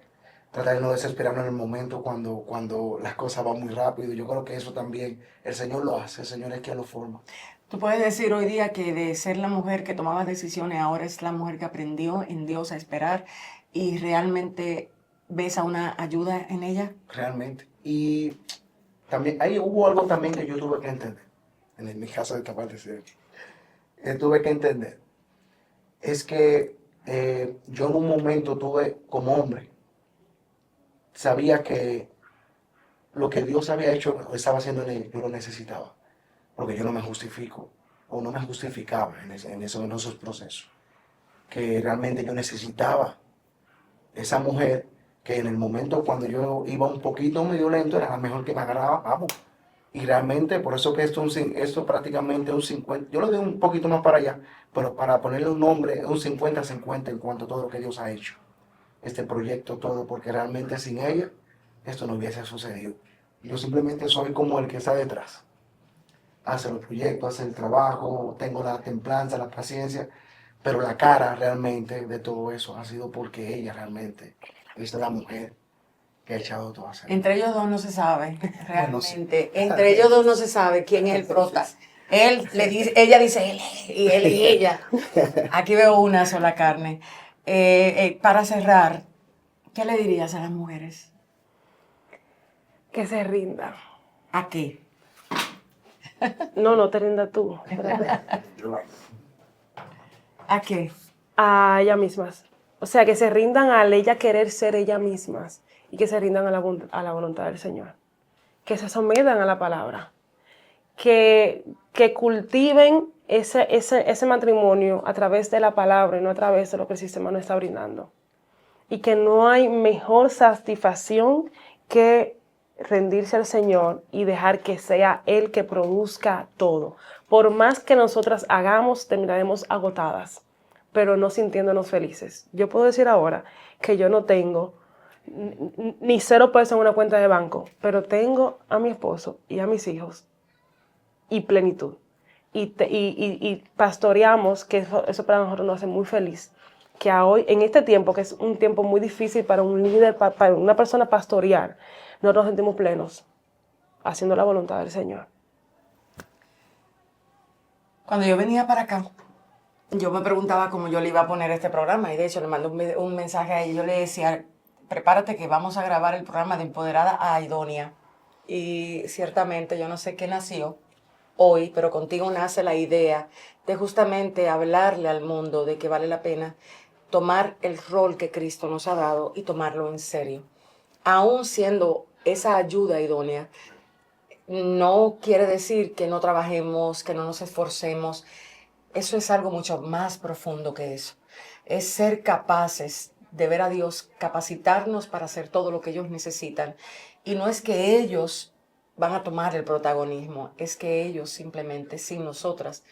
tratar de no desesperarnos en el momento cuando las cosas van muy rápido. Yo creo que eso también el Señor lo hace, el Señor es quien lo forma. Tú puedes decir hoy día que de ser la mujer que tomaba decisiones, ahora es la mujer que aprendió en Dios a esperar y realmente ves a una ayuda en ella. Realmente. Y también, ahí hubo algo también que yo tuve que entender, en mi caso de esta parte, sí, tuve que entender, es que yo en un momento tuve, como hombre, sabía que lo que Dios había hecho, lo estaba haciendo en él, yo lo necesitaba, porque yo no me justifico, o no me justificaba en esos procesos, que realmente yo necesitaba esa mujer que en el momento cuando yo iba un poquito medio lento era la mejor que me agarraba, vamos. Y realmente, por eso que esto prácticamente un 50, yo lo doy un poquito más para allá, pero para ponerle un nombre, un 50-50 en cuanto a todo lo que Dios ha hecho. Este proyecto, todo, porque realmente sin ella, esto no hubiese sucedido. Yo simplemente soy como el que está detrás. Hace los proyectos, hace el trabajo, tengo la templanza, la paciencia, pero la cara realmente de todo eso ha sido porque ella realmente es la mujer que ha echado todo a hacer. Entre ellos dos no se sabe Bueno, sí. realmente. Entre ellos dos no se sabe quién es el prota. Él le dice, ella dice él y él y ella. Aquí veo una sola carne. Para cerrar, ¿qué le dirías a las mujeres? Que se rinda. ¿A qué? No te rindas tú. ¿A qué? A ellas mismas. O sea, que se rindan al ella querer ser ellas mismas y que se rindan a la voluntad del Señor. Que se sometan a la palabra. Que cultiven ese matrimonio a través de la palabra y no a través de lo que el sistema nos está brindando. Y que no hay mejor satisfacción que rendirse al Señor y dejar que sea Él que produzca todo. Por más que nosotras hagamos, terminaremos agotadas, pero no sintiéndonos felices. Yo puedo decir ahora que yo no tengo ni 0 pesos en una cuenta de banco, pero tengo a mi esposo y a mis hijos y plenitud. Y pastoreamos, que eso para nosotros nos hace muy feliz, que hoy, en este tiempo, que es un tiempo muy difícil para un líder, para una persona pastorear, nosotros nos sentimos plenos, haciendo la voluntad del Señor. Cuando yo venía para acá, yo me preguntaba cómo yo le iba a poner este programa y de hecho le mandé un mensaje a ella. Yo le decía, prepárate que vamos a grabar el programa de Empoderada a Idonia. Y ciertamente yo no sé qué nació hoy, pero contigo nace la idea de justamente hablarle al mundo de que vale la pena tomar el rol que Cristo nos ha dado y tomarlo en serio. Aún siendo esa ayuda idónea, no quiere decir que no trabajemos, que no nos esforcemos. Eso es algo mucho más profundo que eso. Es ser capaces de ver a Dios, capacitarnos para hacer todo lo que ellos necesitan. Y no es que ellos van a tomar el protagonismo, es que ellos simplemente, sin nosotras,